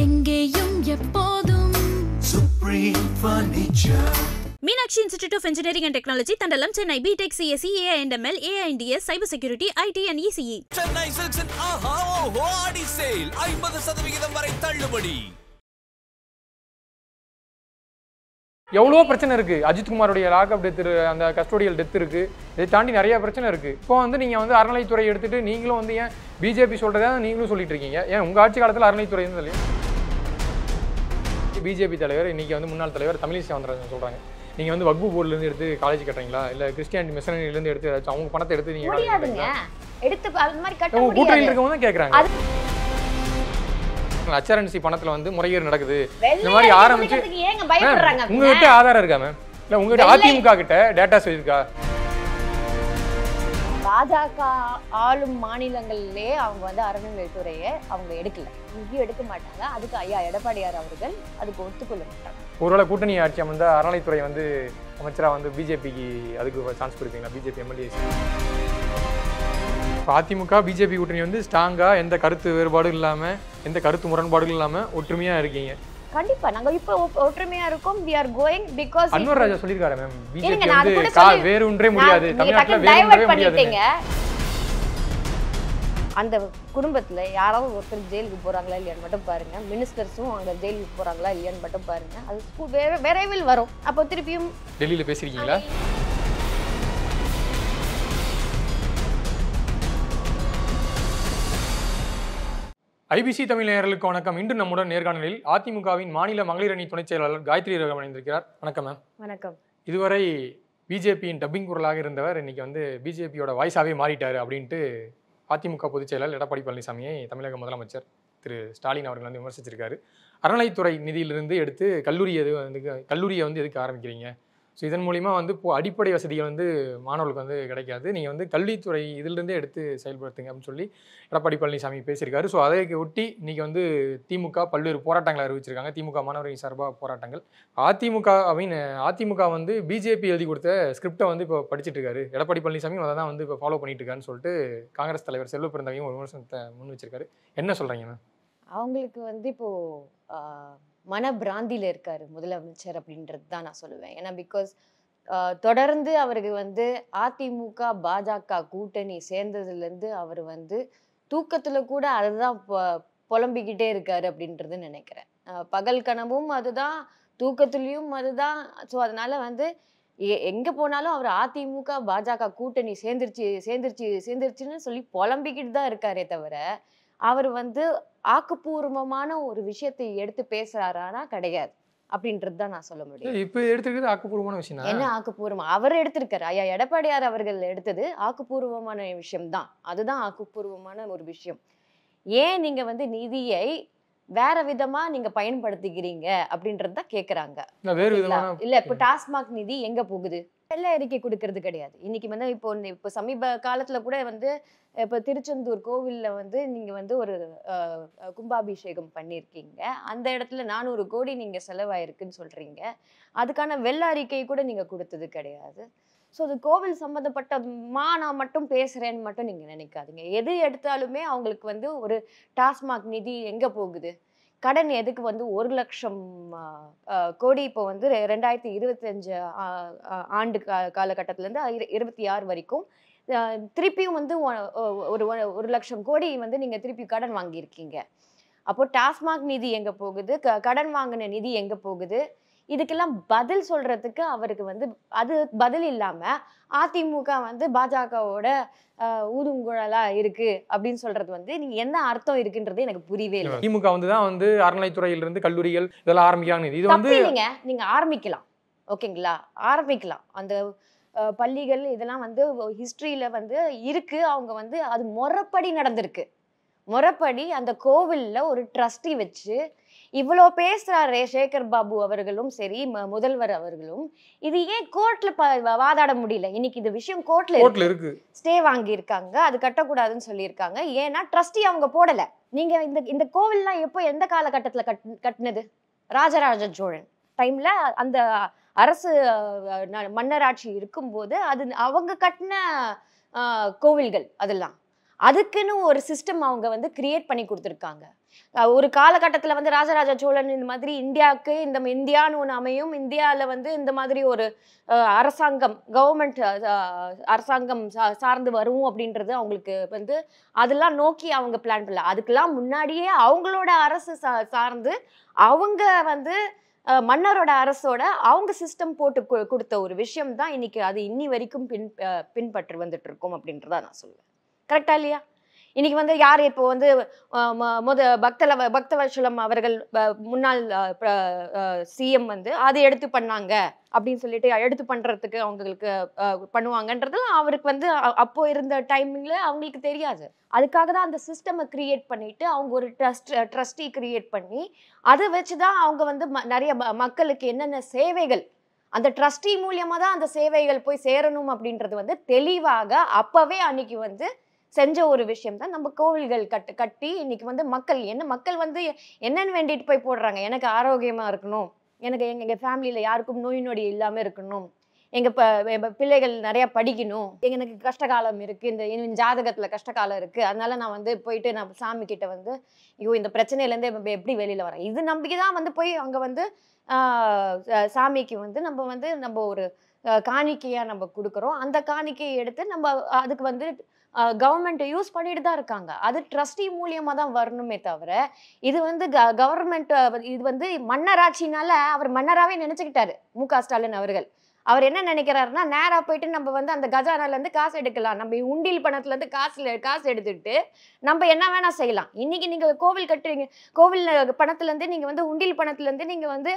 எங்கேயும் எப்போதும் Supreme Furniture. Meenakshi Institute of Engineering and Technology, Tandalam, Chennai, BTech, CSE, AI&ML, AI&DS, Cyber Security, IT and ECE. Chennai Silks and Aha Oho Adi Sale 50% வரை தள்ளுபடி. எவ்வளோ பிரச்சனை இருக்குது. அஜித்குமாரோடைய lockup death, அந்த custodial death இருக்குது. இதை தாண்டி நிறைய பிரச்சனை இருக்குது. இப்போ வந்து நீங்கள் வந்து அறநிலைத்துறை எடுத்துகிட்டு நீங்களும் வந்து ஏன் பிஜேபி சொல்கிறதா நீங்களும் சொல்லிட்டு இருக்கீங்க? ஏன் உங்கள் ஆட்சி காலத்தில் அறநிலைத்துறை இருந்தது இல்லையா? பிஜேபி தலைவர் இன்றைக்கி வந்து முன்னாள் தலைவர் தமிழிசை சவுந்தரராஜன் சொல்கிறாங்க, நீங்கள் வந்து வக்பு போர்ட்லேருந்து எடுத்து காலேஜ் கட்டுறீங்களா, இல்லை கிறிஸ்டியானிட்டி மிஷனரிலேருந்து எடுத்து ஏதாச்சும் அவங்க பணத்தை எடுத்து நீங்கள் கூட்டணியில் இருக்கவங்க தான் கேட்குறாங்க. HRNC பணத்துல வந்து முறைகேடு நடக்குது இந்த மாதிரி ஆரம்பிச்சு உங்ககிட்ட ஆதாரம் இருக்கா மேம்? இல்ல உங்ககிட்ட அதிமுக கிட்ட டேட்டாஸ் இருக்கா? பாஜக ஆளும் மாநிலங்களிலே அவங்க வந்து அறநிலைத்துறையை அவங்க எடுக்கல, இங்கேயும் எடுக்க மாட்டாங்க. அதுக்கு ஐயா எடப்பாடியார் அவர்கள் அதுக்கு ஒத்துக்கொள்ள மாட்டாங்க. ஒருவேளை கூட்டணி ஆட்சி அமைந்தா அறநிலைத்துறை வந்து அமைச்சரா வந்து பிஜேபிக்கு அதுக்கு சான்ஸ் கொடுப்பீங்களா? பிஜேபி எம்எல்ஏ அதிமுக பிஜேபி கூட்டணி வந்து ஸ்ட்ராங்கா, எந்த கருத்து வேறுபாடும் இல்லாம, எந்த கருத்து முரண்பாடுகள் இல்லாம ஒற்றுமையா இருக்கீங்க. கண்டிப்பா நாங்க இப்ப ஒற்றுமையா இருக்கோம். we are going because Anwar Raja சொல்லிருக்காரு மேம், பிஜேபி வந்து வேறு ஒன்றே முடியாது, தமிழ்நாட்டுல வேறு ஒன்றே முடியாது. அந்த குடும்பத்துல யாராவது ஒருத்தர் ஜெயிலுக்கு போறாங்களா இல்லையான்னு மட்டும் பாருங்க. மினிஸ்டர்ஸும் அங்க ஜெயிலுக்கு போறாங்களா இல்லையான்னு மட்டும் பாருங்க. அது விரைவில் வரும். அப்போ திருப்பியும் டெல்லியில பேசிருக்கீங்களா? ஐபிசி தமிழ் நேயர்களுக்கு வணக்கம். இன்று நம்முடன் நேர்காணலில் அதிமுகவின் மாநில மகளிர் அணி துணைச் செயலாளர் காயத்ரி ரகம் இணைந்திருக்கிறார். வணக்கம் மேம். வணக்கம். இதுவரை பிஜேபியின் டப்பிங் குரலாக இருந்தவர் இன்னைக்கு வந்து பிஜேபியோட வாய்ஸாவே மாறிட்டாரு அப்படின்ட்டு அதிமுக பொதுச் செயலாளர் எடப்பாடி பழனிசாமியை தமிழக முதலமைச்சர் திரு ஸ்டாலின் அவர்கள் வந்து விமர்சிச்சிருக்காரு. அறநிலைத்துறை நிதியிலிருந்து எடுத்து கல்லூரியை வந்து எதுக்கு ஆரம்பிக்கிறீங்க? ஸோ இதன் மூலிமா வந்து அடிப்படை வசதிகள் வந்து மாணவர்களுக்கு வந்து கிடைக்காது, நீங்கள் வந்து கல்வித்துறை இதிலிருந்தே எடுத்து செயல்படுத்துங்க அப்படின்னு சொல்லி எடப்பாடி பழனிசாமி பேசியிருக்காரு. ஸோ அதை ஒட்டி இன்னைக்கு வந்து திமுக பல்வேறு போராட்டங்களை அறிவிச்சிருக்காங்க. திமுக மாணவர்கள் சார்பாக போராட்டங்கள். அதிமுக வந்து பிஜேபி எழுதி கொடுத்த ஸ்கிரிப்டை வந்து இப்போ படிச்சுட்டு இருக்காரு. எடப்பாடி பழனிசாமியும் அதை தான் வந்து இப்போ ஃபாலோ பண்ணிட்டு இருக்காருன்னு சொல்லிட்டு காங்கிரஸ் தலைவர் செல்வ பெருந்தகையும் ஒரு விமர்சனத்தை முன் வச்சிருக்காரு. என்ன சொல்கிறீங்க மேம்? அவங்களுக்கு வந்து இப்போது மனப்பிராந்தியில் இருக்காரு முதலமைச்சர் அப்படின்றது தான் நான் சொல்லுவேன். ஏன்னா பிகாஸ் தொடர்ந்து அவருக்கு வந்து அதிமுக பாஜக கூட்டணி சேர்ந்ததுலேருந்து அவர் வந்து தூக்கத்தில் கூட அதுதான் புலம்பிக்கிட்டே இருக்காரு அப்படின்றது நினைக்கிறேன். பகல் கனவும் அதுதான், தூக்கத்துலேயும் அதுதான். ஸோ அதனால வந்து எங்கே போனாலும் அவர் அதிமுக பாஜக கூட்டணி சேர்ந்துருச்சுன்னு சொல்லி புலம்பிக்கிட்டு தான் இருக்காரே தவிர அவர் வந்து ஆக்கப்பூர்வமான ஒரு விஷயத்தை எடுத்து பேசுறாரானா கிடையாது அப்படின்றது தான் நான் சொல்ல முடியும். இப்போ எடுத்துக்கிறது ஆக்கப்பூர்வமான விஷயம் என்ன ஆக்கப்பூர்வம் அவர் எடுத்திருக்காரு? ஐயா எடப்பாடியார் அவர்கள் எடுத்தது ஆக்கப்பூர்வமான விஷயம் தான். அதுதான் ஆக்கப்பூர்வமான ஒரு விஷயம். ஏன் நீங்க வந்து நிதியை வேற விதமா நீங்க பயன்படுத்திக்கிறீங்க அப்படின்றது தான் கேக்குறாங்க. இல்ல இப்போ டாஸ்மாக் நிதி எங்க போகுது? வெள்ளை அறிக்கை கொடுக்கறது கிடையாது. இன்னைக்கு வந்து இப்போ சமீப காலத்துல கூட வந்து இப்போ திருச்செந்தூர் கோவில்ல வந்து நீங்க வந்து ஒரு கும்பாபிஷேகம் பண்ணியிருக்கீங்க. அந்த இடத்துல 400 கோடி நீங்க செலவாயிருக்குன்னு சொல்றீங்க. அதுக்கான வெள்ளை அறிக்கை கூட நீங்க கொடுத்தது கிடையாது. ஸோ அது கோவில் சம்மந்தப்பட்டமா நான் மட்டும் பேசுறேன்னு மட்டும் நீங்க நினைக்காதீங்க. எது எடுத்தாலுமே அவங்களுக்கு வந்து ஒரு டாஸ்மாக் நிதி எங்க போகுது? கடன் எதுக்கு வந்து 1 லட்சம் கோடி இப்போ வந்து 2025 ஆண்டு காலகட்டத்திலேருந்து 26 வரைக்கும் திருப்பியும் வந்து ஒரு லட்சம் கோடி வந்து நீங்கள் திருப்பி கடன் வாங்கியிருக்கீங்க. அப்போ டாஸ்மாக் நிதி எங்கே போகுது? கடன் வாங்கின நிதி எங்கே போகுது? இதுக்கெல்லாம் பதில் சொல்றதுக்கு அவருக்கு வந்து அது பதில் இல்லாமல் அதிமுக வந்து பாஜகவோட ஊதுங்குழலா இருக்கு அப்படின்னு சொல்றது வந்து நீங்க என்ன அர்த்தம் இருக்குன்றது எனக்கு புரியவே இல்லை. திமுக வந்து தான் வந்து அறநிலைத்துறையிலிருந்து கல்லூரிகள் இதெல்லாம் ஆரம்பிக்காங்க. இது வந்து நீங்க ஆரம்பிக்கலாம், ஓகேங்களா? ஆரம்பிக்கலாம். அந்த பள்ளிகள் இதெல்லாம் வந்து ஹிஸ்டரியில வந்து இருக்கு. அவங்க வந்து அது முறைப்படி நடந்திருக்கு. முறைப்படி அந்த கோவில்ல ஒரு ட்ரஸ்டி வச்சு இவ்வளோ பேசுறாரு சேகர் பாபு அவர்களும் சரி, முதல்வர் அவர்களும். இது ஏன் கோர்ட்ல வாதாட முடியல? இன்னைக்கு இந்த விஷயம் கோர்ட்ல இருக்கு. ஸ்டே வாங்கி இருக்காங்க, அது கட்டக்கூடாதுன்னு சொல்லியிருக்காங்க. ஏன்னா ட்ரஸ்டி அவங்க போடல. நீங்க இந்த கோவில்லாம் எப்போ எந்த காலகட்டத்துல கட்டினது? ராஜராஜ சோழன் டைம்ல அந்த அரசு மன்னராட்சி இருக்கும்போது அது அவங்க கட்டின கோவில்கள். அதெல்லாம் அதுக்குன்னு ஒரு சிஸ்டம் அவங்க வந்து கிரியேட் பண்ணி கொடுத்துருக்காங்க. ஒரு காலகட்டத்துல வந்து ராஜராஜ சோழன் இந்த மாதிரி இந்தியாவுக்கு இந்த இந்தியான்னு ஒண்ணு அமையும், இந்தியால வந்து இந்த மாதிரி ஒரு அரசாங்கம் கவர்மெண்ட் அரசாங்கம் சார்ந்து வரும் அப்படின்றது அவங்களுக்கு வந்து அதெல்லாம் நோக்கி அவங்க பிளான் பண்ணல. அதுக்கெல்லாம் முன்னாடியே அவங்களோட அரசு சார்ந்து அவங்க வந்து மன்னரோட அரசோட அவங்க சிஸ்டம் போட்டு கொடுத்த ஒரு விஷயம் தான் இன்னைக்கு அது இன்னி வரைக்கும் பின்பற்றி வந்துட்டு இருக்கோம் அப்படின்றத நான் சொல்லுவேன். கரெக்டா இல்லையா? இன்னைக்கு வந்து யார் இப்போ வந்து பக்தவத்சலம் அவர்கள் முன்னாள் சிஎம் வந்து அதை எடுத்து பண்ணாங்க அப்படின்னு சொல்லிட்டு எடுத்து பண்றதுக்கு அவங்களுக்கு பண்ணுவாங்கன்றது அவருக்கு வந்து அப்போ இருந்த டைமிங்ல அவங்களுக்கு தெரியாது. அதுக்காக தான் அந்த சிஸ்டமை கிரியேட் பண்ணிட்டு அவங்க ஒரு ட்ரஸ்டி கிரியேட் பண்ணி அதை வச்சுதான் அவங்க வந்து நிறைய மக்களுக்கு என்னென்ன சேவைகள் அந்த ட்ரஸ்டி மூலியமா தான் அந்த சேவைகள் போய் சேரணும் அப்படின்றது வந்து தெளிவாக அப்பவே அன்னைக்கு வந்து செஞ்ச ஒரு விஷயம் தான். நம்ம கோவில்கள் கட்டி இன்னைக்கு வந்து மக்கள் வந்து என்னன்னு வேண்டிட்டு போய் போடுறாங்க, எனக்கு ஆரோக்கியமா இருக்கணும், எனக்கு எங்க ஃபேமிலியில யாருக்கும் நோய் நொடி இல்லாம இருக்கணும், எங்க பிள்ளைகள் நிறைய படிக்கணும், எனக்கு கஷ்டகாலம் இருக்கு, இந்த ஜாதகத்துல கஷ்டகாலம் இருக்கு, அதனால நான் வந்து போயிட்டு நான் சாமி கிட்ட வந்து ஐயோ இந்த பிரச்சனையில இருந்து எப்படி வெளியில வரேன், இது நம்பிக்கைதான் வந்து போய் அங்க வந்து சாமிக்கு வந்து நம்ம ஒரு காணிக்கையா நம்ம கொடுக்குறோம். அந்த காணிக்கையை எடுத்து நம்ம அதுக்கு வந்து கவர்மெண்ட் யூஸ் பண்ணிட்டு தான் இருக்காங்க. அது ட்ரஸ்டி மூலியமா தான் வரணுமே தவிர இது வந்து கவர்மெண்ட் இது வந்து மன்னராட்சினால அவர் மன்னராகவே நினைச்சுக்கிட்டாரு மு.க. ஸ்டாலின் அவர்கள். அவர் என்ன நினைக்கிறாருன்னா நேரா போயிட்டு நம்ம வந்து அந்த கஜானால இருந்து காசு எடுக்கலாம், நம்ம உண்டில் பணத்துல இருந்து காசு எடுத்துட்டு நம்ம என்ன வேணா செய்யலாம். இன்னைக்கு நீங்க கோவில் கட்டுறீங்க, கோவில் பணத்துல இருந்து நீங்க வந்து உண்டில் பணத்துல இருந்து நீங்க வந்து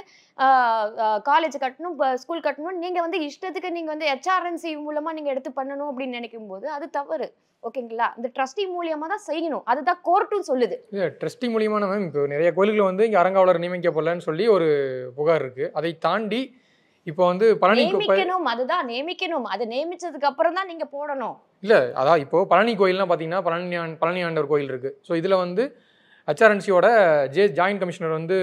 காலேஜ் கட்டணும், ஸ்கூல் கட்டணும், நீங்க வந்து இஷ்டத்துக்கு நீங்க வந்து HRNC மூலமா நீங்க எடுத்து பண்ணணும் அப்படின்னு நினைக்கும் போது அது தவறு. ஓகேங்களா? இந்த ட்ரஸ்டி மூலியமா தான் செய்யணும், அதுதான் கோர்ட்டும் சொல்லுது. ட்ரஸ்டி மூலியமான மேம் இப்போ நிறைய கோயில்கள் வந்து இங்கே அறங்காவலர் நியமிக்கப்படலன்னு சொல்லி ஒரு புகார் இருக்கு. அதை தாண்டி இப்போ வந்து நியமிக்கணும், அதுதான் நியமிக்கணும், அது நியமிச்சதுக்கு அப்புறம் தான் நீங்க போடணும். இல்ல அதான் இப்போ பழனி கோயில்லாம் பாத்தீங்கன்னா பழனி ஆண்டவர் கோயில் இருக்கு. ஸோ இதுல வந்து HRNCயோட ஜாயின்ட் கமிஷனர் வந்து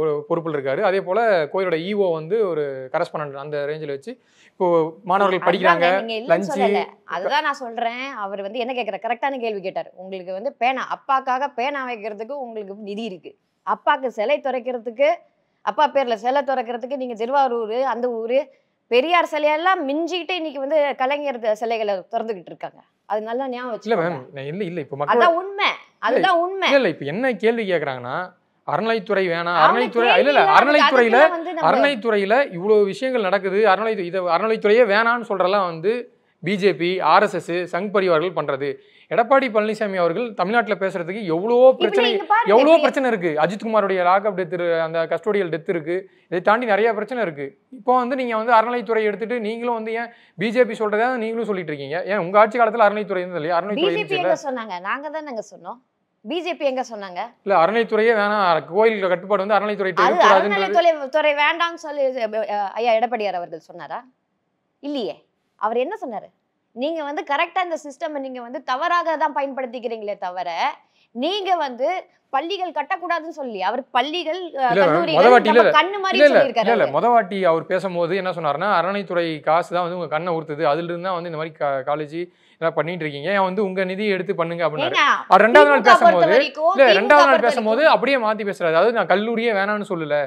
ஒரு பொறுப்பில் இருக்காரு. அதே போல கோயிலோட EO வந்து ஒரு கரஸ்பாண்டன்ட் அந்த ரேஞ்சில் வச்சு இப்போ மாணவர்கள் படிக்கிறாங்க. அதுதான் நான் சொல்றேன். அவர் வந்து என்ன கேட்கிற கரெக்டான கேள்வி கேட்டார். உங்களுக்கு வந்து பேனா அப்பாக்காக பேனா வைக்கிறதுக்கு உங்களுக்கு நிதி இருக்கு, அப்பாக்கு சிலை துறைக்கிறதுக்கு அப்பா பேர்ல சிலை துறக்கிறதுக்கு நீங்க திருவாரூர் அந்த ஊரு பெரியார் சிலையெல்லாம் மிஞ்சிட்டு இன்னைக்கு வந்து கலைஞர் சிலைகளை திறந்துகிட்டு இருக்காங்க. அது நல்லா ஞாபகம் வச்சுக்கோங்க. இல்ல இப்போ அதான் உண்மை, அதுதான் உண்மை. இல்ல இப்ப என்ன கேள்வி கேக்குறாங்கன்னா அறநிலைத்துறை வேணாம், அறநிலைத்துறையில இவ்வளவு விஷயங்கள் நடக்குது, அறநிலைத்துறையே வேணான்னு சொல்றலாம் வந்து பிஜேபி, RSS, சங் பரிவார்கள் பண்றது. எடப்பாடி பழனிசாமி அவர்கள் தமிழ்நாட்டில் பேசுறதுக்கு எவ்வளவோ பிரச்சனை இருக்கு. அஜித்குமாருடைய லாக்அப் டெத், அந்த கஸ்டோடியல் டெத் இருக்கு, இதை தாண்டி நிறைய பிரச்சனை இருக்கு. இப்போ வந்து நீங்க வந்து அறநிலைத்துறை எடுத்துட்டு நீங்களும் வந்து ஏன் பிஜேபி சொல்றதா நீங்களும் சொல்லிட்டு இருக்கீங்க? ஏன் உங்க ஆட்சி காலத்துல அறநிலைத்துறை இருந்தது இல்லையா? அறநிலைத்துறை சொன்னாங்க, நாங்க தான் சொன்னோம். பிஜேபி எங்க சொன்னாங்க? இல்ல அறநிலைத்துறையே வேணாம், கோயில் கட்டுப்பாடு வந்து அறநிலைத்துறை வேண்டாம்னு சொல்லி ஐயா எடப்பாடியார் அவர்கள் சொன்னாரா? இல்லையே. அவர் என்ன சொன்னாரு? நீங்க வந்து கரெக்டா இந்த சிஸ்டம் நீங்க வந்து தவறாக தான் பயன்படுத்திக்கிறீங்களே தவிர நீங்க வந்து பள்ளிகள் கட்டக்கூடாதுன்னு சொல்லி அவர் பள்ளிகள் கண்ணு மாதிரி சொல்லியிருக்காரு. இல்ல மொதவாட்டி அவர் பேசும்போது என்ன சொன்னாருன்னா அறநிலைத்துறை காசு தான் வந்து உங்க கண்ணை ஊர்த்துது, அதுல இருந்தா வந்து இந்த மாதிரி காலேஜ் இதெல்லாம் பண்ணிட்டு இருக்கீங்க, வந்து உங்க நிதியை எடுத்து பண்ணுங்க அப்படின்னாரு. ரெண்டாவது நாள் பேசும்போது அப்படியே மாத்தி பேசுறாரு. அதாவது நான் கல்லூரியே வேணாம்னு சொல்லல,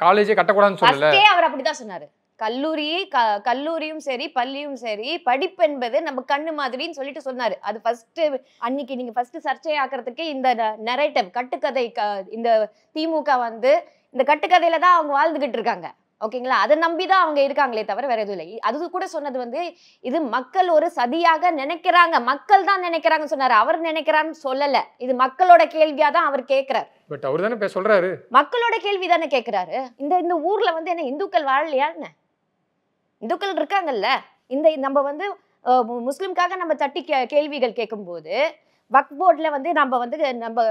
காலேஜே கட்டக்கூடாதுன்னு சொல்லல. அவர் அப்படிதான் சொன்னாரு. கல்லூரியும் சரி பள்ளியும் சரி படிப்பு என்பது நம்ம கண்ணு மாதிரின்னு சொல்லிட்டு சொன்னாரு. அது ஃபர்ஸ்ட் அன்னைக்கு நீங்க ஃபர்ஸ்ட் சர்ச்சை ஆக்குறதுக்கு இந்த நரேட்டிவ் கட்டுக்கதை, இந்த திமுக வந்து இந்த கட்டுக்கதையில தான் அவங்க வாழ்ந்துகிட்டு இருக்காங்க. ஓகேங்களா? அதை நம்பிதான் அவங்க இருக்காங்களே தவிர வேற எதுவும் இல்லை. அது கூட சொன்னது வந்து இது மக்கள் ஒரு சதியாக நினைக்கிறாங்க, மக்கள் தான் நினைக்கிறாங்கன்னு சொன்னாரு. அவர் நினைக்கிறான்னு சொல்லல, இது மக்களோட கேள்வியா தான் அவர் கேட்கிறாரு. பட் அவர் தானே சொல்றாரு, மக்களோட கேள்வி தானே கேட்கிறாரு. இந்த ஊர்ல வந்து என்ன இந்துக்கள் வாழலையான்னு? இந்துக்கள் இருக்காங்கல்ல. நம்ம வந்து முஸ்லிம்காக நம்ம தட்டி கேள்விகள் கேட்கும்போது வக்ஃப் போர்ட்ல வந்து நம்ம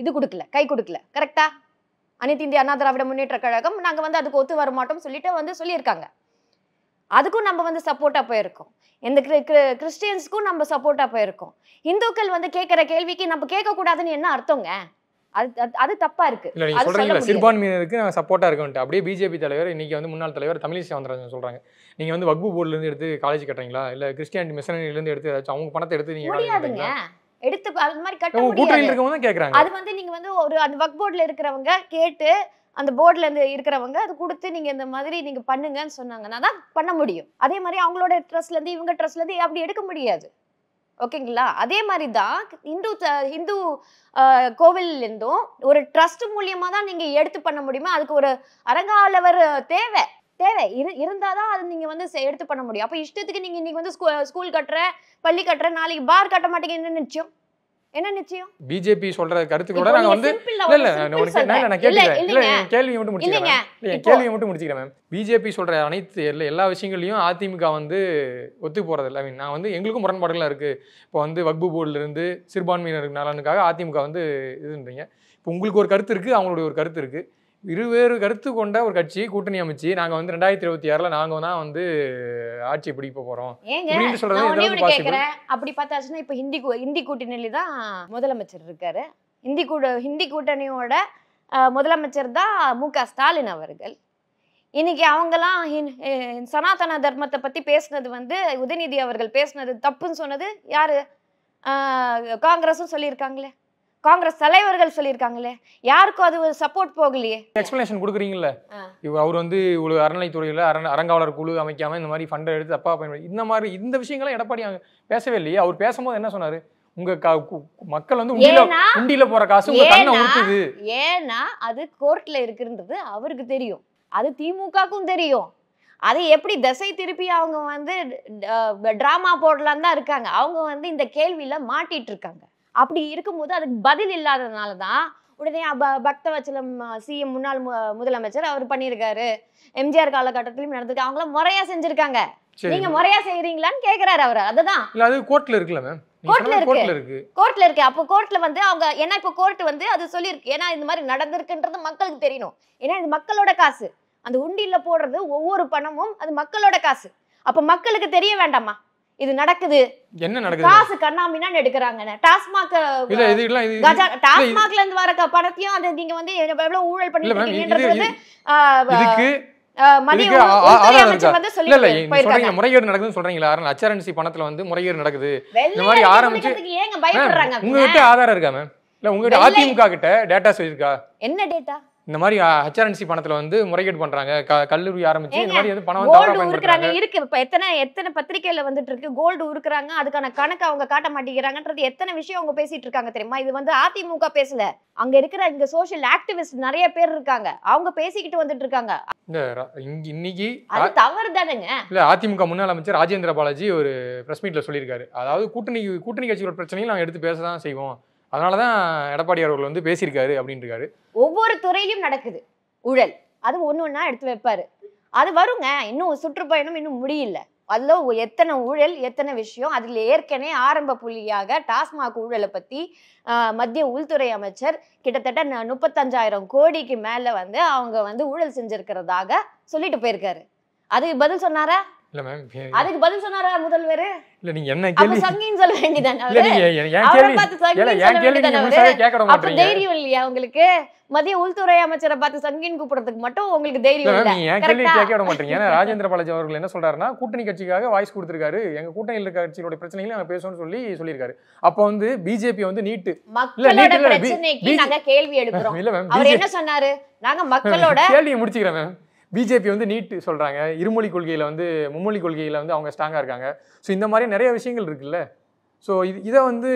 இது கொடுக்கல, கை கொடுக்கல. கரெக்டா? அனைத்து இந்திய அண்ணா திராவிட முன்னேற்ற கழகம் நாங்க வந்து அதுக்கு ஒத்து வர மாட்டோம் சொல்லிட்டு வந்து சொல்லியிருக்காங்க. அதுக்கும் நம்ம வந்து சப்போர்ட்டா போயிருக்கோம். இந்த கிறிஸ்டியன்ஸ்க்கும் நம்ம சப்போர்ட்டா போயிருக்கோம். இந்துக்கள் வந்து கேட்கிற கேள்விக்கு நம்ம கேட்க கூடாதுன்னு என்ன அர்த்தங்க? அது தப்பா இருக்கு. இல்ல நீங்க சொல்றீங்க சிறுபான்மையினருக்கு நான் சப்போர்ட்டா இருக்கேன். அப்படியே பிஜேபி தலைவர் இன்னைக்கு வந்து முன்னாள் தலைவர் தமிழிசை சவுந்தரராஜன் சொல்றாங்க, நீங்க வந்து வக்ஃப் போர்ட்ல இருந்து எடுத்து காலேஜ் கட்டுறீங்களா, இல்ல கிறிஸ்டியானிட்டி மிஷனரியில இருந்து எடுத்து அவங்க பணத்தை எடுத்து நீங்க முடியாதுங்க. எடுத்து அது மாதிரி கட்ட கூட்டணியில் முடியாது. இருக்கவங்க தான் கேட்குறாங்க. அது வந்து நீங்க வந்து ஒரு அந்த வக் போர்டில் இருக்கிறவங்க கேட்டு அந்த போர்டில் இருந்து இருக்கிறவங்க அது கொடுத்து நீங்க இந்த மாதிரி நீங்க பண்ணுங்கன்னு சொன்னாங்கன்னா தான் பண்ண முடியும். அதே மாதிரி அவங்களோட ட்ரஸ்ட்ல இருந்து இவங்க ட்ரஸ்ட்ல இருந்து அப்படி எடுக்க முடியாது. ஓகேங்களா? அதே மாதிரி தான் இந்து கோவில்ல இருந்தும் ஒரு ட்ரஸ்ட் மூலியமா தான் நீங்க எடுத்து பண்ண முடியுமா? அதுக்கு ஒரு அரங்காவலர் தேவை இருந்தாதான் அது நீங்க வந்து எடுத்து பண்ண முடியும். அப்ப இஷ்டத்துக்கு நீங்க இன்னைக்கு வந்து ஸ்கூல் கட்டுற, பள்ளி கட்டுற, நாளைக்கு பார் கட்ட மாட்டீங்க, என்ன நிச்சயம்? பிஜேபி சொல்ற கருத்துக்களோட நாங்க வந்து கேள்வியை மட்டும் முடிச்சுக்கிறேன் மேம். பிஜேபி சொல்ற அனைத்து எல்லா விஷயங்களையும் அதிமுக வந்து ஒத்து போறது இல்லை. நான் வந்து எங்களுக்கும் முரண்பாடுகள்லாம் இருக்கு. இப்போ வந்து வக்பு போர்டுல இருந்து சிறுபான்மையினர் நலனுக்காக அதிமுக வந்து இதுன்றீங்க. இப்போ உங்களுக்கு ஒரு கருத்து இருக்கு, அவங்களுடைய ஒரு கருத்து இருக்கு. இருவேறு கருத்து கொண்ட ஒரு கட்சி கூட்டணி அமைச்சு நாங்க வந்து 2026ல நாங்க தான் வந்து ஆட்சி பிடிக்க போறோம் அப்படின்னு சொல்றது. அப்படி பார்த்தாச்சுன்னா இப்ப ஹிந்தி கூட்டணியில தான் முதலமைச்சர் இருக்காரு. ஹிந்தி கூட்டணியோட முதலமைச்சர் தான் மு.க. ஸ்டாலின் அவர்கள். இன்னைக்கு அவங்கெல்லாம் சனாதன தர்மத்தை பத்தி பேசுனது வந்து உதயநிதி அவர்கள் பேசுனது தப்புன்னு சொன்னது யாரு? காங்கிரஸும் சொல்லியிருக்காங்களே, காங்கிரஸ் தலைவர்கள் சொல்லியிருக்காங்களே, யாருக்கும் அது சப்போர்ட் போகலையே. எக்ஸ்பிளனேஷன் கொடுக்குறீங்கல்ல, அவர் வந்து ஒரு அறநிலைத்துறையில அரங்காவலர் குழு அமைக்காம இந்த மாதிரி ஃபண்டை எடுத்து தப்பா பயன்படுத்தி இந்த மாதிரி இந்த விஷயங்கள்லாம் எடப்பாடி பேசவே இல்லையே. அவர் பேசும்போது என்ன சொன்னாரு? உங்க மக்கள் வந்து உண்டியில போற காசு உங்க கண்ணை ஊத்துது. ஏன்னா அது கோர்ட்ல இருக்குன்றது அவருக்கு தெரியும், அது திமுகவுக்கும் தெரியும். அதை எப்படி திசை திருப்பி அவங்க வந்து டிராமா போடலான்னு தான் இருக்காங்க. அவங்க வந்து இந்த கேள்வியில மாட்டிட்டு இருக்காங்க. அப்படி இருக்கும்போது அதுக்கு பதில் இல்லாததுனால தான் உடனே பக்தவச்சலம் சிஎம் முன்னாள் முதலமைச்சர் அவர் பண்ணியிருக்காரு. எம்ஜிஆர் காலகட்டத்திலும் நடந்திருக்கு. அவங்களாம் முறையா செஞ்சிருக்காங்க. நீங்க முறையா செய்யறீங்களான்னு கேக்குறாரு அவரு. அதுதான் கோர்ட்ல இருக்குல்ல மேம், கோர்ட்ல இருக்கு. அப்போ கோர்ட்ல வந்து அவங்க ஏன்னா இப்போ கோர்ட் வந்து அது சொல்லியிருக்கு. ஏன்னா இந்த மாதிரி நடந்திருக்குன்றது மக்களுக்கு தெரியணும். ஏன்னா இது மக்களோட காசு. அந்த உண்டியில போடுறது ஒவ்வொரு பணமும் அது மக்களோட காசு. அப்ப மக்களுக்கு தெரிய வேண்டாமா இது நடக்குது? என்ன நடக்குது? காசு கண்ணாமினா எடுக்கறாங்க. டாஸ்மாக்ல இருந்து வர பணத்தையும் அது நீங்க வந்து எவ்வளவு ஊழல் பண்ணிருக்கீங்கன்றது முறைகேடு நடக்குதுன்னு சொல்றீங்களா? HRNC பணத்துல வந்து முறைகேடு நடக்குது இந்த மாதிரி ஆரம்பிச்சு ஏங்க பயப்படுறாங்க? உங்ககிட்ட ஆதாரம் இருக்கா மேம்? இல்ல உங்ககிட்ட அதிமுக கிட்ட டேட்டா இருக்கா? என்ன டேட்டா? இந்த மாதிரி HRNC பணத்துல வந்து முறைகேடு பண்றாங்க, கல்லூரி ஆரம்பிச்சு இந்த மாதிரி வந்து பணம் தவறா பயன்படுத்துறாங்க இருக்கு. இப்ப எத்தனை பத்திரிகையில வந்துட்டு இருக்கு, கோல்டு உருக்குறாங்க, அதுக்கான கணக்கு அவங்க காட்ட மாட்டேங்கிறாங்கன்றது எத்தனை விஷயம் அவங்க பேசிட்டு இருக்காங்க தெரியுமா? இது வந்து அதிமுக பேசல, அங்க இருக்கிற இங்க சோஷியல் ஆக்டிவிஸ்ட் நிறைய பேர் இருக்காங்க, அவங்க பேசிக்கிட்டு வந்துட்டு இருக்காங்க. இன்னைக்கு அது தவறு தானுங்க. இல்ல அதிமுக முன்னாள் அமைச்சர் ராஜேந்திர பாலாஜி ஒரு பிரஸ் மீட்ல சொல்லியிருக்காரு, அதாவது கூட்டணி கட்சியோட பிரச்சனையும் நாங்க எடுத்து பேசதான் செய்வோம், அதனாலதான் எடப்பாடி அவர்கள் வந்து பேசியிருக்காரு அப்படின்னு இருக்காரு. ஒவ்வொரு துறையிலும் நடக்குது ஊழல், அது ஒண்ணா எடுத்து வைப்பாரு. அது வருங்க. இன்னும் சுற்றுப்பயணம் இன்னும் முடியல. அதுல எத்தனை ஊழல், எத்தனை விஷயம். அதுல ஏற்கனவே ஆரம்ப புள்ளியாக டாஸ்மாக் ஊழலை பத்தி மத்திய உள்துறை அமைச்சர் கிட்டத்தட்ட 35,000 கோடிக்கு மேல வந்து அவங்க வந்து ஊழல் செஞ்சிருக்கிறதாக சொல்லிட்டு போயிருக்காரு. அதுக்கு பதில் சொன்னாரா? இல்ல மேம், அதுக்கு பதில் சொன்னாரா முதல்வர்? இல்ல நீங்க என்ன கேள்வி சங்கின்னு சொல்ல வேண்டியதானே? அப்ப தைரியம் இல்லையா உங்களுக்கு? மத்திய உள்துறை அமைச்சரை பார்த்து சங்கின்னு கூப்பிடுறதுக்கு மட்டும் உங்களுக்கு தைரியம் இல்ல? என் கேள்வி கேட்க விட மாட்டீங்க. ஏன்னா ராஜேந்திர பாலாஜி அவர்கள் என்ன சொல்றாருன்னா, கூட்டணி கட்சிக்காக வாய்ஸ் கொடுத்திருக்காரு, எங்க கூட்டணியில் இருக்க கட்சியோட பிரச்சனைகளை நாங்க பேசணும்னு சொல்லியிருக்காரு. அப்ப வந்து பிஜேபி வந்து மக்களோட பிரச்சனைக்கு நாங்க கேள்வி எடுக்கிறோம். அவர் என்ன சொன்னாரு? நாங்க மக்களோட கேள்வியை முடிச்சுக்கிறேன் மேம். பிஜேபி வந்து நீட் சொல்றாங்க, இருமொழி கொள்கையில வந்து மும்மொழி கொள்கையில வந்து அவங்க ஸ்ட்ராங்கா இருக்காங்க. ஸோ இந்த மாதிரி நிறைய விஷயங்கள் இருக்குல்ல. ஸோ இதை வந்து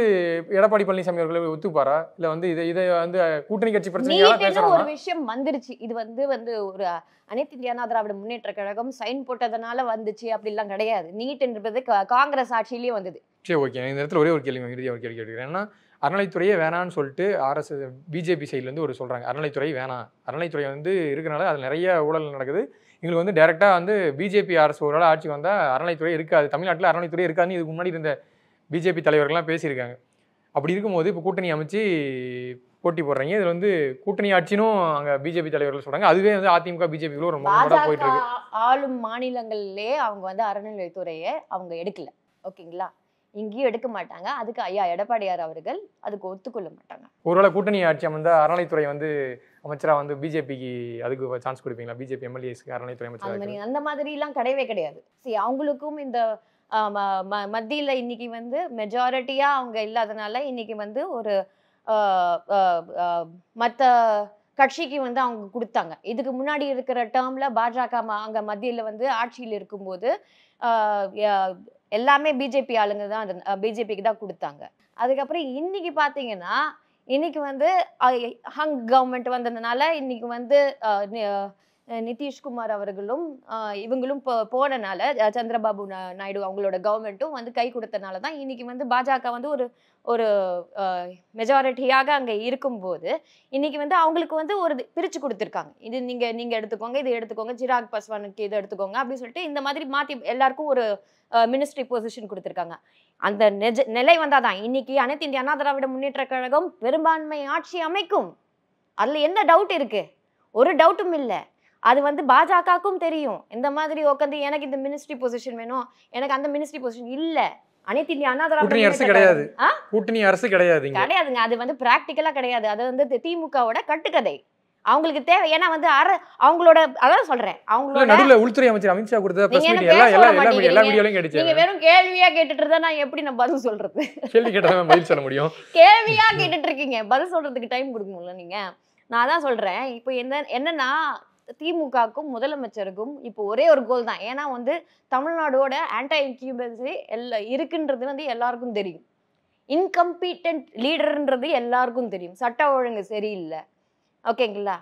எடப்பாடி பழனிசாமி அவர்கள் ஒத்துப்பாரா? இல்ல வந்து இதை வந்து கூட்டணி கட்சி பிரச்சனை ஒரு விஷயம் வந்துருச்சு. இது வந்து ஒரு அனைத்து இந்திய அண்ணா திராவிட முன்னேற்ற கழகம் சைன் போட்டதுனால வந்துச்சு அப்படிலாம் கிடையாது. நீட் என்பது காங்கிரஸ் ஆட்சியிலேயே வந்தது. சரி, ஓகே. இந்த இடத்துல ஒரே ஒரு கேள்வி கேட்கிறேன். ஏன்னா அறநிலைத்துறையே வேணான்னு சொல்லிட்டு பிஜேபி சைட்லேருந்து ஒரு சொல்கிறாங்க, அறநிலைத்துறை வேணாம், அறநிலைத்துறை வந்து இருக்கிறனால அதில் நிறைய ஊழல் நடக்குது, எங்களுக்கு வந்து டைரெக்டாக வந்து பிஜேபி அரசு ஒரு வேளை ஆட்சி வந்தால் அறநிலைத்துறை இருக்காது, தமிழ்நாட்டில் அறநிலைத்துறை இருக்காதுன்னு இதுக்கு முன்னாடி இருந்த பிஜேபி தலைவர்கள்லாம் பேசியிருக்காங்க. அப்படி இருக்கும்போது இப்போ கூட்டணி அமைச்சு போட்டி போடுறீங்க, இதில் வந்து கூட்டணி ஆட்சினும் அங்கே பிஜேபி தலைவர்கள் சொல்கிறாங்க, அதுவே வந்து அதிமுக பிஜேபிக்குள்ள ஒரு முரண்பாடாக போயிட்டு இருக்கு. ஆளும் மாநிலங்கள்லேயே அவங்க வந்து அறநிலைத்துறையை அவங்க எடுக்கல, ஓகேங்களா? இங்கேயும் எடுக்க மாட்டாங்க. அதுக்கு ஐயா எடப்பாடியார் அவர்கள் அதுக்கு ஒத்துக்கொள்ள மாட்டாங்க. ஒருவேளை கூட்டணி ஆட்சி அமைந்த அறநிலைத்துறை வந்து அமைச்சராக வந்து பிஜேபிக்கு அதுக்கு சான்ஸ் கொடுப்பீங்களா? பிஜேபி எம்எல்ஏஸ்க்கு அறநிலைத்துறை அமைச்சர் அந்த மாதிரி எல்லாம் கிடையவே கிடையாது. சரி, அவங்களுக்கும் இந்த மத்தியில இன்னைக்கு வந்து மெஜாரிட்டியா அவங்க இல்லாதனால இன்னைக்கு வந்து ஒரு மற்ற கட்சிக்கு வந்து அவங்க கொடுத்தாங்க. இதுக்கு முன்னாடி இருக்கிற டேர்ம்ல பாஜக அங்க மத்தியில வந்து ஆட்சியில் இருக்கும்போது எல்லாமே பிஜேபி ஆளுங்க தான் பிஜேபிக்கு தான் கொடுத்தாங்க. அதுக்கப்புறம் இன்னைக்கு பாத்தீங்கன்னா இன்னைக்கு வந்து ஹங் கவர்மெண்ட் வந்ததுனால இன்னைக்கு வந்து நிதிஷ்குமார் அவர்களும் இவங்களும் போனனால சந்திரபாபு நாயுடு அவங்களோட கவர்மெண்ட்டும் வந்து கை கொடுத்தனால தான் இன்னைக்கு வந்து பாஜக வந்து ஒரு மெஜாரிட்டியாக அங்கே இருக்கும்போது இன்னைக்கு வந்து அவங்களுக்கு வந்து ஒரு பிரித்து கொடுத்துருக்காங்க. இது நீங்கள் எடுத்துக்கோங்க, இது எடுத்துக்கோங்க, சிராக் பாஸ்வானுக்கு இதை எடுத்துக்கோங்க அப்படின்னு சொல்லிட்டு இந்த மாதிரி மாற்றி எல்லாருக்கும் ஒரு மினிஸ்ட்ரி பொசிஷன் கொடுத்துருக்காங்க. அந்த நிலை வந்தாதான் இன்னைக்கு அனைத்து இந்திய அண்ணா திராவிட முன்னேற்ற கழகம் பெரும்பான்மை ஆட்சி அமைக்கும். அதில் என்ன டவுட் இருக்கு? ஒரு டவுட்டும் இல்லை. அது வந்து பாஜகவுக்கும் தெரியும். இந்த மாதிரி உட்காந்து எனக்கு இந்த மினிஸ்ட்ரி பொசிஷன் வேணும், எனக்கு அந்த மினிஸ்ட்ரி பொசிஷன் இல்ல. அனைத்து இந்திய அண்ணா திராவிட அரசு கிடையாது, கூட்டணி அரசு கிடையாதுங்க. அது வந்து பிராக்டிக்கலா கிடையாது. அது வந்து திமுகவோட கட்டுக்கதை. அவங்களுக்கு தேவை. ஏன்னா வந்து அவங்களோட அதான் சொல்றேன், அவங்களோட நடுவுல உள்துறை அமைச்சர் அமித்ஷா கொடுத்த பிரஸ் மீட் எல்லா வீடியோலயும் கிடைச்சு. நீங்க வெறும் கேள்வியா கேட்டுட்டு இருந்தா நான் எப்படி நான் பதில் சொல்றது? கேள்வி கேட்டா பதில் சொல்ல முடியும். கேள்வியா கேட்டுட்டு இருக்கீங்க, பதில் சொல்றதுக்கு டைம் கொடுக்கணும்ல நீங்க. நான் தான் சொல்றேன், இப்போ என்னன்னா திமுகவுக்கும் முதலமைச்சருக்கும் இப்போ ஒரே ஒரு கோல் தான். ஏன்னா வந்து தமிழ்நாடோட ஆன்டி இன்கியூபன்சி இருக்குன்றது வந்து எல்லாருக்கும் தெரியும். இன்கம்பீட்டன்ட் லீடர்ன்றது எல்லாருக்கும் தெரியும். சட்ட ஒழுங்கு சரியில்லை, ஓகேங்களா,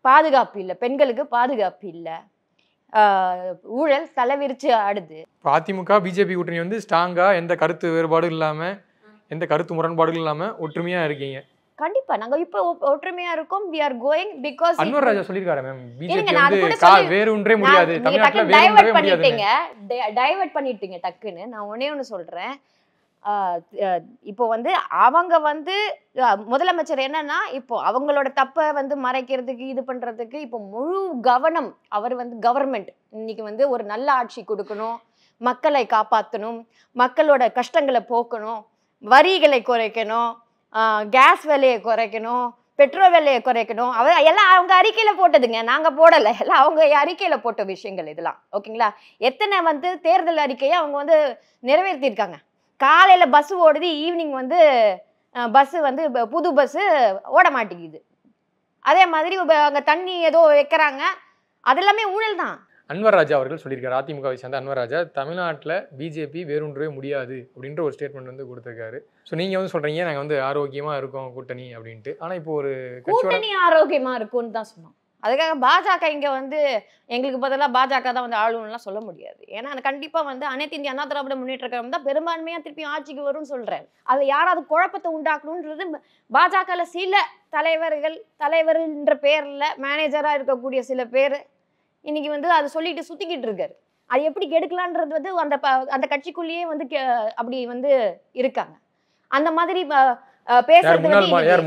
பாதுகாப்பு இல்லை, பெண்களுக்கு பாதுகாப்பு இல்லை, ஊழல் தலைவிரிச்சு ஆடுது. அதிமுக பிஜேபி கூட்டணி வந்து ஸ்ட்ராங்கா எந்த கருத்து வேறுபாடும் இல்லாம எந்த கருத்து முரண்பாடுகள் இல்லாம ஒற்றுமையா இருக்கீங்க. கண்டிப்பா நாங்க இப்ப ஒற்றுமையா இருக்கோம். we are going because Anwar Raja சொல்லிருக்காரு மேம், பிஜேபி வந்து வேற ஒன்றே முடியாது, தமிழ்நாட்டுல வேற ஒன்றே முடியாது. டைவர்ட் பண்ணிட்டீங்க டக்குன்னு. நான் ஒண்ணே ஒண்ணு சொல்றேன். இப்போ வந்து அவங்க வந்து முதலமைச்சர் என்னன்னா இப்போ அவங்களோட தப்பை வந்து மறைக்கிறதுக்கு இது பண்றதுக்கு இப்போ முழு கவனம் அவர் வந்து கவர்மெண்ட் இன்னைக்கு வந்து ஒரு நல்ல ஆட்சி கொடுக்கணும், மக்களை காப்பாற்றணும், மக்களோட கஷ்டங்களை போக்கணும், வரிகளை குறைக்கணும், கேஸ் விலையை குறைக்கணும், பெட்ரோல் விலையை குறைக்கணும். எல்லாம் அவங்க அறிக்கையில போட்டதுங்க, நாங்க போடலை. எல்லாம் அவங்க அறிக்கையில போட்ட விஷயங்கள் இதெல்லாம், ஓகேங்களா. எத்தனை வந்து தேர்தல் அறிக்கையை அவங்க வந்து நிறைவேற்றிருக்காங்க. காலையில பஸ் ஓடுது, ஈவினிங் வந்து பஸ் வந்து புது பஸ் ஓட மாட்டேங்குது. அதே மாதிரி அங்க தண்ணி ஏதோ வைக்கிறாங்க, அதெல்லாமே ஊழல் தான். அன்வர் ராஜா அவர்கள் சொல்லியிருக்காரு, அதிமுகவை சேர்ந்த அன்வர் ராஜா, தமிழ்நாட்டில் பிஜேபி வேறொன்றே முடியாது அப்படின்ற ஒரு ஸ்டேட்மெண்ட் வந்து கொடுத்துருக்காரு. ஸோ நீங்கள் வந்து சொல்கிறீங்க நாங்கள் வந்து ஆரோக்கியமாக இருக்கோம் கூட்டணி அப்படின்ட்டு. ஆனால் இப்போ ஒரு கூட்டணி ஆரோக்கியமாக இருக்கும்னு தான் சொன்னோம். அதுக்காக பாஜக இங்கே வந்து எங்களுக்கு பதிலாக பாஜக தான் வந்து ஆளுநர்லாம் சொல்ல முடியாது. ஏன்னா கண்டிப்பாக வந்து அனைத்து இந்திய அண்ணா திராவிட முன்னேற்ற கழகம் தான் பெரும்பான்மையாக திருப்பி ஆட்சிக்கு வரும்னு சொல்கிறேன். அதில் யாராவது குழப்பத்தை உண்டாக்கணுன்றது பாஜகவில் சில தலைவர்ன்ற பேரில் மேனேஜராக இருக்கக்கூடிய சில பேர் இன்னைக்கு வந்து அதை சொல்லிட்டு சுத்திக்கிட்டு இருக்காரு. அது எப்படி கெடுக்கலான்றது வந்து அந்த கட்சிக்குள்ளேயே வந்து அப்படி வந்து இருக்காங்க. அந்த மாதிரி பேசுறது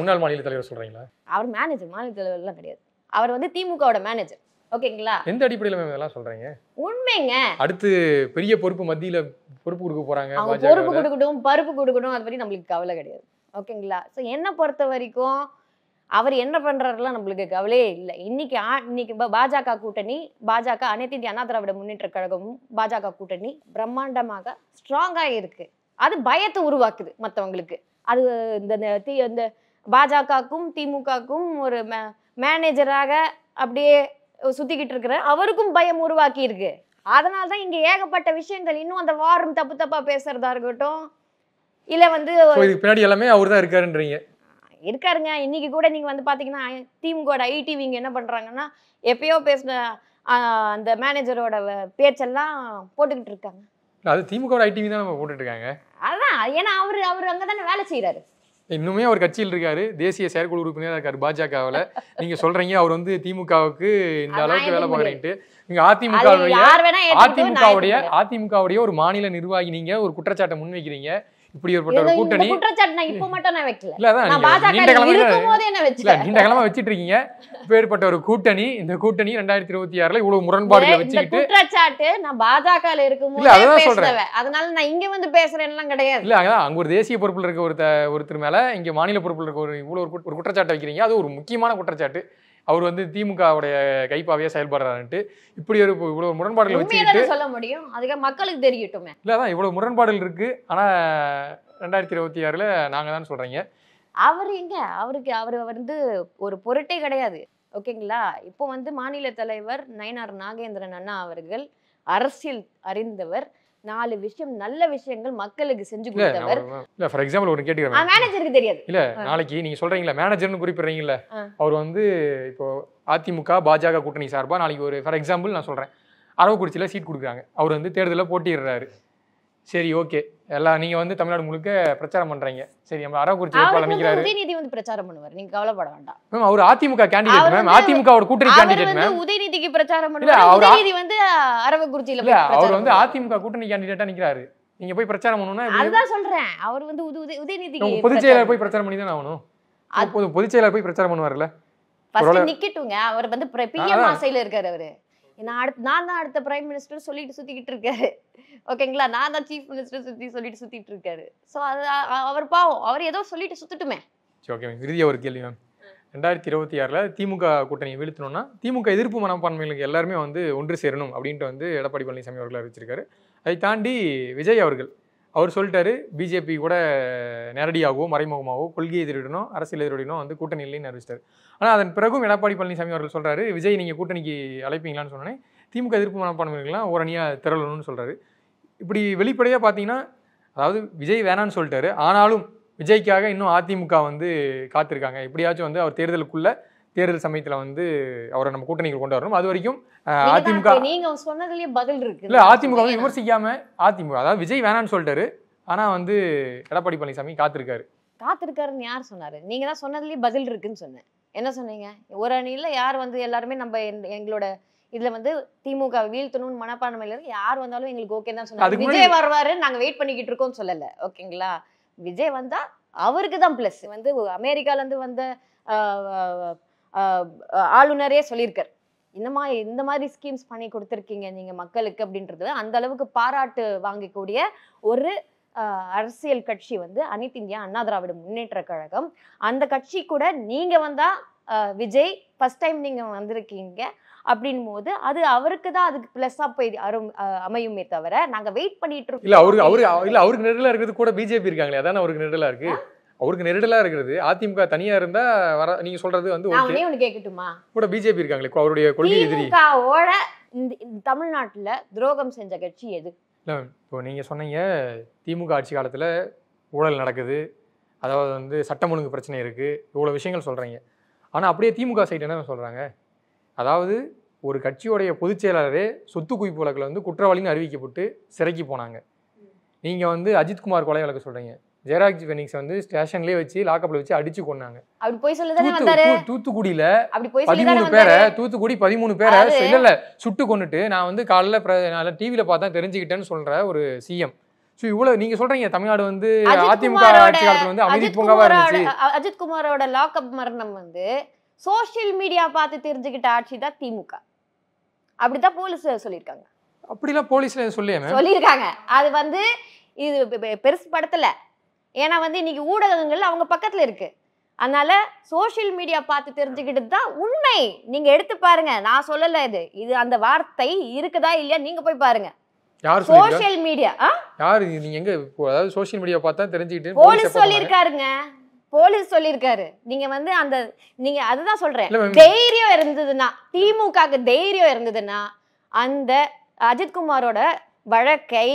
முன்னாள் மாநில தலைவர் சொல்றீங்களா? அவர் மேனேஜர், மாநில தலைவர் எல்லாம் கிடையாது. அவர் வந்து திமுகவோட மேனேஜர், ஓகேங்களா. எந்த அடிப்படையில இதெல்லாம் சொல்றீங்க? உண்மைங்க. அடுத்து பெரிய பொறுப்பு மத்தியில பொறுப்பு கொடுக்க போறாங்க, பொறுப்பு கொடுக்கட்டும், பருப்பு கொடுக்கணும், அதை பத்தி நம்மளுக்கு கவலை கிடையாது, ஓகேங்களா. ஸோ என்ன பொறுத்த வரைக்கும் அவர் என்ன பண்றாருலாம் நம்மளுக்கு கவலையே இல்லை. இன்னைக்கு பாஜக கூட்டணி, பாஜக அனைத்து இந்திய அண்ணா திராவிட முன்னேற்ற கழகமும் பாஜக கூட்டணி பிரம்மாண்டமாக ஸ்ட்ராங்கா இருக்கு. அது பயத்தை உருவாக்குது மற்றவங்களுக்கு. அது இந்த பாஜகவுக்கும் திமுகவுக்கும் ஒரு மேனேஜராக அப்படியே சுத்திக்கிட்டு இருக்கிற அவருக்கும் பயம் உருவாக்கி இருக்கு. அதனால தான் இங்க ஏகப்பட்ட விஷயங்கள் இன்னும் அந்த வாரம் தப்பா பேசுறதா இருக்கட்டும், இல்ல வந்து பின்னாடி எல்லாமே அவர் தான் இருக்காருன்றீங்க. இருக்காருங்க. இன்னைக்கு கூட நீங்க வந்து பாத்தீங்கன்னா திமுக ஐடி விங்க என்ன பண்றாங்கன்னா எப்பயோ பேசின அந்த மேனேஜரோட பேச்செல்லாம் போட்டுக்கிட்டு இருக்காங்க. அது திமுக ஐடி தான் நம்ம போட்டுட்டு இருக்காங்க. அதான், ஏன்னா அவர் அங்கதானே வேலை செய்யறாரு. இன்னுமே அவர் கட்சியில் இருக்காரு, தேசிய செயற்குழு உறுப்பினராக இருக்காரு பாஜகவில். நீங்க சொல்றீங்க அவர் வந்து திமுகவுக்கு இந்த அளவுக்கு வேலை பார்க்குறீங்க. நீங்க அதிமுகவுடைய ஒரு மாநில நிர்வாகி, நீங்க ஒரு குற்றச்சாட்டை முன்வைக்கிறீங்க. இப்படி ஒரு கூட்டணி குற்றச்சாட்டு நான் இப்ப மட்டும் நான் வைக்கல, இல்ல அதான் நீண்ட காலமா வச்சிட்டு இருக்கீங்க. இப்பேற்பட்ட ஒரு கூட்டணி, இந்த கூட்டணி 2026ல இவ்வளவு முரண்பாடுகளை வச்சுக்கிட்டு குற்றச்சாட்டு நான் பாஜகல இருக்கும்போது சொல்றேன். அதனால நான் இங்க வந்து பேசுறேன்லாம் கிடையாது. இல்ல அங்க ஒரு தேசிய பொறுப்புல இருக்க ஒருத்தர் மேல இங்க மாநில பொறுப்புல இருக்க இவ்வளவு ஒரு குற்றச்சாட்டை வைக்கிறீங்க. அது ஒரு முக்கியமான குற்றச்சாட்டு. அவர் வந்து திமுகவுடைய கைப்பாவையா செயல்படுறாருன்ட்டு இப்படி ஒரு இவ்வளவு முரண்பாடுகள் வச்சுக்கிட்டு சொல்ல முடியும். அதுக்கு மக்களுக்கு தெரியட்டுமே. இல்லதான் இவ்வளவு முரண்பாடுகள் இருக்கு. ஆனா 2026 நாங்க தான் சொல்றீங்க. அவர் எங்க அவர் வந்து ஒரு பொருட்டே கிடையாது. ஓகேங்களா? இப்போ வந்து மாநில தலைவர் நயினார் நாகேந்திரன் அண்ணா அவர்கள் அரசியல் அறிந்தவர், 4 விஷயம் நல்ல விஷயங்கள் மக்களுக்கு செஞ்சு கொடுத்தவர். இல்ல ஃபார் எக்ஸாம்பிள் ஒரு கேட்டுக்கிறேன், மேனேஜருக்கு தெரியாது. இல்ல நாளைக்கு நீங்க சொல்றீங்களா மேனேஜர்னு குறிப்பிடுறீங்கல்ல, அவர் வந்து இப்போ அதிமுக பாஜக கூட்டணி சார்பா நாளைக்கு ஒரு ஃபார் எக்ஸாம்பிள் நான் சொல்றேன் அரவக்குறிச்சியில சீட் கொடுக்குறாங்க, அவர் வந்து தேர்தலில் போட்டிடுறாரு. சரி ஓகே, எல்லாம் நீங்க வந்து தமிழ்நாடு முழுக்க பிரச்சாரம் பண்றீங்க. சரி நம்ம அரவக்குறிச்சி வேட்பாளர் நிக்கிறாரு, உதயநிதி வந்து பிரச்சாரம் பண்ணுவார், நீங்க கவலைப்பட வேண்டாம். மேம் அவர் அதிமுக கேண்டிடேட் மேம், அதிமுகவோட கூட்டணி கேண்டிடேட் மேம். உதயநிதிக்கு பிரச்சாரம் பண்ணுவார், உதயநிதி வந்து அரவக்குறிச்சியில இல்ல அவர் வந்து அதிமுக கூட்டணி கேண்டிடேட்டா நிக்கிறாரு. நீங்க போய் பிரச்சாரம் பண்ணனும்னா அதுதான் சொல்றேன். அவர் வந்து உதயநிதிக்கு பொதுச் செயலாளர் போய் பிரச்சாரம் பண்ணி தான் ஆகணும். அப்போ பொதுச் செயலாளர் போய் பிரச்சாரம் பண்ணுவார்ல, ஃபர்ஸ்ட் நிக்கட்டுங்க. அவர் வந்து பிஎம் ஆசையில இருக்காரு. அவரு நான் தான் அடுத்த பிரைம் மினிஸ்டர் சொல்லிட்டு சுத்திக்கிட்டு இருக்காரு. ஓகேங்களா? நான் தான் சீஃப் மினிஸ்டர் சொல்லிட்டு சுத்திட்டு இருக்காரு. ஸோ அது அவர் பாவம், அவர் ஏதோ சொல்லிட்டு சுத்துட்டுமே. சரி ஓகே மேம். இறுதியாக ஒரு கேள்வி மேம், 2026 திமுக கூட்டணியை வீழ்த்தணும்னா திமுக எதிர்ப்பு மனப்பான்மைகளுக்கு எல்லாருமே வந்து ஒன்று சேரணும் அப்படின்ட்டு வந்து எடப்பாடி பழனிசாமி அவர்கள் அறிவிச்சிருக்காரு. அதை தாண்டி விஜய் அவர் சொல்லிட்டாரு, பிஜேபி கூட நேரடியாகவோ மறைமுகமாகவோ கொள்கை எதிரிடணும் அரசியல் எதிரிடணும் வந்து கூட்டணி இல்லைன்னு அறிவிச்சிட்டாரு. ஆனால் அதன் பிறகும் எடப்பாடி பழனிசாமி அவர்கள் சொல்றாரு, விஜய் நீங்கள் கூட்டணிக்கு அழைப்பீங்களான்னு சொன்னோன்னே திமுக எதிர்ப்பு மனப்பான்மைகள்லாம் ஓரணியாக திரளணும்னு சொல்றாரு. இப்படி வெளிப்படையாக பார்த்தீங்கன்னா, அதாவது விஜய் வேணான்னு சொல்லிட்டாரு, ஆனாலும் விஜய்க்காக இன்னும் அதிமுக வந்து காத்திருக்காங்க. எப்படியாச்சும் வந்து அவர் தேர்தல் சமயத்தில் வந்து அவரை நம்ம கூட்டணிக்கு கொண்டு வரணும். அது வரைக்கும் அதிமுக நீங்க சொன்னதுலயே பதில் இருக்கு. இல்ல அதிமுக வந்து விமர்சிக்காம அதிமுக, அதாவது விஜய் வேணான்னு சொல்லிட்டாரு, ஆனா வந்து எடப்பாடி பழனிசாமி காத்திருக்காருன்னு யார் சொன்னாரு? நீங்க தான் சொன்னதுலயே பதில் இருக்குன்னு சொன்னேன். என்ன சொன்னீங்க? ஒரு அணியில யார் வந்து எல்லாருமே நம்ம எங்களோட இதுல வந்து திமுக வீழ்த்தணும்னு மனப்பான்மையில யார் வந்தாலும் எங்களுக்கு ஓகே தான் சொன்னாங்க. விஜய் வருவாரு, நாங்க வெயிட் பண்ணிக்கிட்டு இருக்கோம்னு சொல்லல. ஓகேங்களா? விஜய் வந்தா அவருக்கு தான் பிளஸ். வந்து அமெரிக்கால இருந்து வந்த ஆளுநரே சொல்லியிருக்காரு, இந்த மாதிரி ஸ்கீம்ஸ் பண்ணி கொடுத்துருக்கீங்க நீங்க மக்களுக்கு அப்படின்றது அந்த அளவுக்கு பாராட்டு வாங்கக்கூடிய ஒரு அரசியல் கட்சி வந்து அனைத்து இந்தியா அண்ணா திராவிட முன்னேற்ற கழகம். அந்த கட்சி கூட நீங்க வந்தா விஜய் ஃபர்ஸ்ட் டைம் நீங்க வந்திருக்கீங்க அப்படின் போது அது அவருக்கு தான் அதுக்கு பிளஸ்ஸா போய் அமையுமே தவிர நாங்க வெயிட் பண்ணிட்டு இருக்கோம். இல்ல அவருக்கு நெருடலா இருக்கிறது கூட பிஜேபி இருக்காங்களே, அதான அவருக்கு நெருடலா இருக்கு. அவருக்கு நெருடலா இருக்கிறது அதிமுக தனியா இருந்தா நீங்க சொல்றது வந்து ஒண்ணு கேட்கட்டுமா, கூட பிஜேபி இருக்காங்களே அவருடைய கொள்கை எதிரி. திமுகவோட தமிழ்நாட்டுல துரோகம் செஞ்ச கட்சி எது? இல்ல இப்போ நீங்க சொன்னீங்க திமுக ஆட்சி காலத்துல ஊழல் நடக்குது, அதாவது வந்து சட்டம் ஒழுங்கு பிரச்சனை இருக்கு, இவ்வளவு விஷயங்கள் சொல்றீங்க. ஆனா அப்படியே திமுக சைடு என்ன சொல்றாங்க, அதாவது ஒரு கட்சியோடைய பொதுச் செயலாளரே சொத்து குவிப்பு வழக்கில் வந்து குற்றவாளின்னு அறிவிக்கப்பட்டு சிறைக்கு போனாங்க. நீங்க வந்து அஜித்குமார் கொலை வழக்கு சொல்றீங்க, ஜெயராஜ் பெனிக்ஸ் வந்து ஸ்டேஷன்லயே வச்சு லாக்அப்ல வச்சு அடிச்சு கொன்னாங்க. அப்படி போய் சொல்லதானே வந்தாரு. தூத்துக்குடியில 13 பேரை இல்ல சுட்டு கொன்னுட்டு நான் வந்து காலைல டிவில பார்த்தா தெரிஞ்சுக்கிட்டேன்னு சொல்ற ஒரு சிஎம். சோ இவ்வளவு நீங்க சொல்றீங்க தமிழ்நாடு வந்து அதிமுக ஆட்சி காலத்துல வந்து அமைதி பூங்காவா இருந்துச்சு. அஜித்குமாரோட லாக்அப் மரணம் வந்து சோசியல் மீடியா பார்த்து தெரிஞ்சுக்கிட்ட ஆட்சி தான் திமுக. அப்படிதான் போலீஸ் சொல்லியிருக்காங்க. அப்படிலாம் போலீஸ்ல சொல்லியிருக்காங்க. அது வந்து இது பெருசு படத்துல, ஏன்னா வந்து இன்னைக்கு ஊடகங்கள் அவங்க பக்கத்துல இருக்கு. அதனால சோசியல் மீடியா பார்த்து தெரிஞ்சுக்கிட்டு தான் உண்மை. நீங்க எடுத்து பாருங்க, நான் சொல்லல. இது அந்த வார்த்தை இருக்குதா இல்லையா நீங்க போய் பாருங்க. சோசியல் மீடியா யாரு நீங்க எங்க, அதாவது சோசியல் மீடியா பார்த்தா தெரிஞ்சுக்கிட்டு போலீஸ் சொல்லியிருக்காருங்க. போலீஸ் சொல்லியிருக்காரு. நீங்க வந்து அந்த நீங்க அதுதான் சொல்றேன், தைரியம் இருந்ததுன்னா திமுகக்கு தைரியம் இருந்ததுன்னா அந்த அஜித்குமாரோட வழக்கை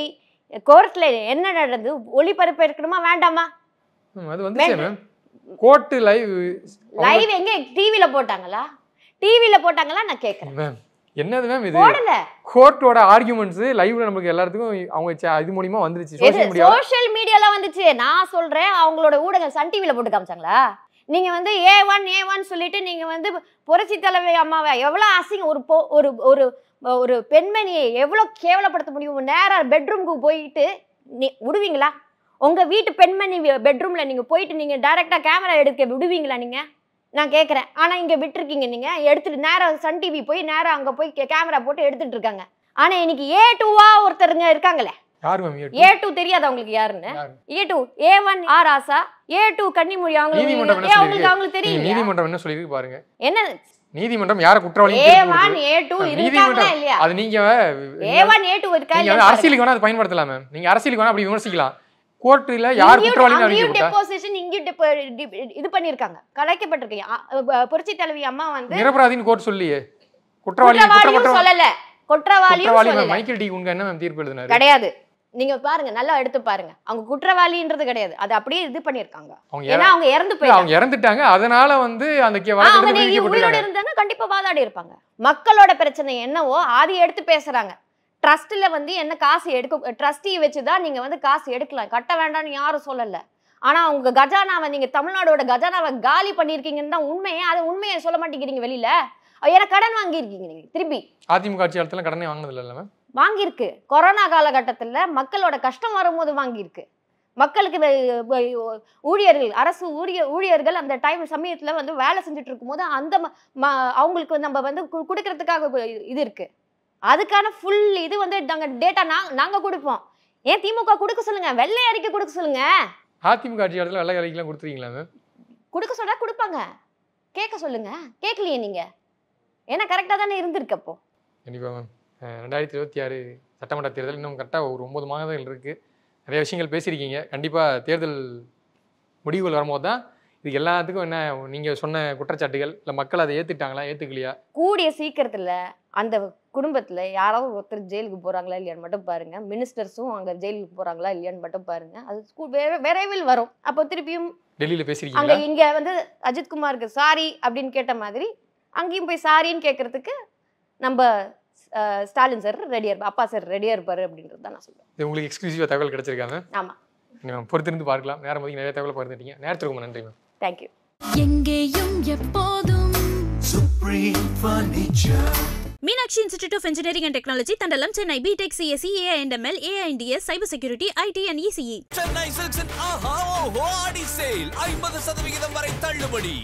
கோர்ட்ல என்ன நடந்து ஒளிபரப்பு இருக்கணுமா வேண்டாமா? அது வந்து கோர்ட் லைவ் எங்க டிவில போட்டாங்களா? டிவில போட்டாங்களா நான் கேக்குறேன். என்னது மேம் இது? கோர்ட்டோட ஆர்குமெண்ட்ஸ் லைவ்ல நமக்கு எல்லாத்துக்கும் அவங்க இது மூலமா வந்துருச்சு, சோஷியல் மீடியால வந்துச்சு. நான் சொல்றேன், அவங்களோட ஊடகம் சன் டிவில போட்டு காமிச்சாங்களா? நீங்க வந்து A1 சொல்லிட்டு நீங்க வந்து புரட்சி தலைவி அம்மாவை எவ்வளவு அசிங்க ஒரு பெண்மணியை எவ்வளவு கேவலப்படுத்த முடியும்? நேரா பெட்ரூமுக்கு போயிட்டு விடுவீங்களா? உங்க வீட்டு பெண்மணி பெட்ரூம்ல நீங்க போயிட்டு நீங்க டைரக்டா கேமரா எடுக்க விடுவீங்களா நீங்க? நான் கேட்குறேன். ஆனால் இங்கே விட்டுருக்கீங்க, நீங்கள் எடுத்துட்டு நேராக சன் டிவி போய் நேராக அங்கே போய் கேமரா போட்டு எடுத்துட்டு இருக்காங்க. ஆனால் இன்னைக்கு A2வா ஒருத்தருங்க இருக்காங்களே, A2 தெரியாது அவங்களுக்கு யாருன்னு. A2 A1 ஆர் ஆசா, A2 கன்னிமொழி அவங்களுக்கு தெரியும். நீதிமன்றம் என்ன சொல்லிருக்கு பாருங்க. என்ன நீதிமன்றம் யார குற்றவாளி A1 A2 இருக்காங்களா இல்லையா? அது நீங்க A1 A2 இருக்கா இல்லையா? அரசியலுக்கு வேணா அது பயன்படுத்தலாம் மேம். நீங்க அரசியலுக்கு வேணா அப்படி விமர்சிக்கலாம். கோர்ட்ல யார் குற்றவாளின்னு அறிவிக்கப்பட்டா டெபோசிஷன் இது பண்ணிருக்காங்க. கலைக்கப்பட்டிருக்கு. புரட்சி தலைவி அம்மா வந்து நிரபராதின்னு கோர்ட் சொல்லியே. குற்றவாளி சொல்லல. குற்றவாளியும் சொல்லல. மைக்கேல் டி குங்க என்ன மேம் தீர்ப்பு எழுதினாரு? கிடையாது. நீங்க பாருங்க, நல்லா எடுத்து பாருங்க. அவங்க குற்றவாளின்றது கிடையாது. அது அப்படியே இது பண்ணிருக்காங்க. ஏன்னா அவங்க இறந்து போயிட்டாங்க. அவங்க இறந்துட்டாங்க. அதனால வந்து அந்த வழக்கு உயிரோட இருந்தாங்க, கண்டிப்பா வாதாடி இருப்பாங்க. மக்களோட பிரச்சனை என்னவோ அதை எடுத்து பேசுறாங்க. ட்ரஸ்ட்ல வந்து என்ன காசு எடுக்க, ட்ரஸ்டி வச்சுதான் நீங்க வந்து காசு எடுக்கலாம், கட்ட வேண்டாம்னு யாரும் சொல்லல. ஆனா உங்க கஜானாவை, நீங்க தமிழ்நாடோட கஜானாவை காலி பண்ணிருக்கீங்கன்னு தான் உண்மையே. அதை உண்மையை சொல்ல மாட்டேங்கிறீங்க வெளியில. ஏன்னா கடன் வாங்கியிருக்கீங்க நீங்க திருப்பி. அதிமுக ஆட்சி காலத்துல கடனே வாங்கினது இல்ல மேம். வாங்கியிருக்கு. கொரோனா காலகட்டத்துல மக்களோட கஷ்டம் வரும்போது வாங்கியிருக்கு. மக்களுக்கு ஊழியர்கள், அரசு ஊழியர்கள் அந்த டைம் சமயத்துல வந்து வேலை செஞ்சுட்டு இருக்கும்போது அந்த அவங்களுக்கு நம்ம வந்து கொடுக்கறதுக்காக இது இருக்கு. அதுக்கான ஃபுல் இது வந்து நாங்க டேட்டா நாங்க கொடுப்போம். ஏன் திமுக கொடுக்க சொல்லுங்க, வெள்ளை அறிக்கை கொடுக்க சொல்லுங்க. அதிமுக ஆட்சி காலத்துல வெள்ளை அறிக்கைலாம் கொடுத்துருக்கீங்களா மேம்? கொடுக்க சொல்றா கொடுப்பாங்க, கேட்க சொல்லுங்க. கேட்கலையே நீங்க, ஏன்னா கரெக்டா தானே இருந்திருக்கு. அப்போ கண்டிப்பா மேம். 2026 சட்டமன்ற தேர்தல் இன்னும் கரெக்டாக ஒரு 9 மாதங்கள் இருக்குது. நிறைய விஷயங்கள் பேசியிருக்கீங்க. கண்டிப்பாக தேர்தல் முடிவுகள் வரும்போது தான் இது எல்லாத்துக்கும் என்ன நீங்கள் சொன்ன குற்றச்சாட்டுகள் இல்லை மக்கள் அதை ஏற்றுட்டாங்களா ஏற்றுக்கலையா, கூடிய சீக்கிரத்தில் அந்த குடும்பத்தில் யாராவது ஒருத்தர் ஜெயிலுக்கு போகிறாங்களா இல்லையான்னு மட்டும் பாருங்க. மினிஸ்டர்ஸும் அங்கே ஜெயிலுக்கு போகிறாங்களா இல்லையான்னு மட்டும் பாருங்க. அது விரைவில் வரும். அப்போ திருப்பியும் டெல்லியில் பேசியிருக்கீங்க. அங்கே இங்கே வந்து அஜித்குமாருக்கு சாரி அப்படின்னு கேட்ட மாதிரி அங்கேயும் போய் சாரின்னு கேட்கறதுக்கு நம்ம ஸ்டாலின் சார் ரெடியா இருப்பார், அப்பா சார் ரெடியா இருப்பாரு அப்படின்றது தான் நான் சொல்றேன். இது உங்களுக்கு எக்ஸ்க்ளூசிவா தகவல் கிடைச்சிருக்காங்க. ஆமா, நீங்க பொறுத்திருந்து பார்க்கலாம். நேரம் ஒதுக்கி நிறைய தகவல் பகிர்ந்துட்டீங்க. நேரத்துக்கு ரொம்ப நன்றி மேம். தேங்க்யூ. எங்கேயும் எப்போதும் Supreme Furniture. Meenakshi Institute of Engineering and Technology, Tandalam, Chennai, BTech, CSE, AI&ML, AI&DS, Cyber Security, IT and ECE. Chennai Silks and ஆஹா ஓஹோ ஆடி சேல் 50% வரை தள்ளுபடி.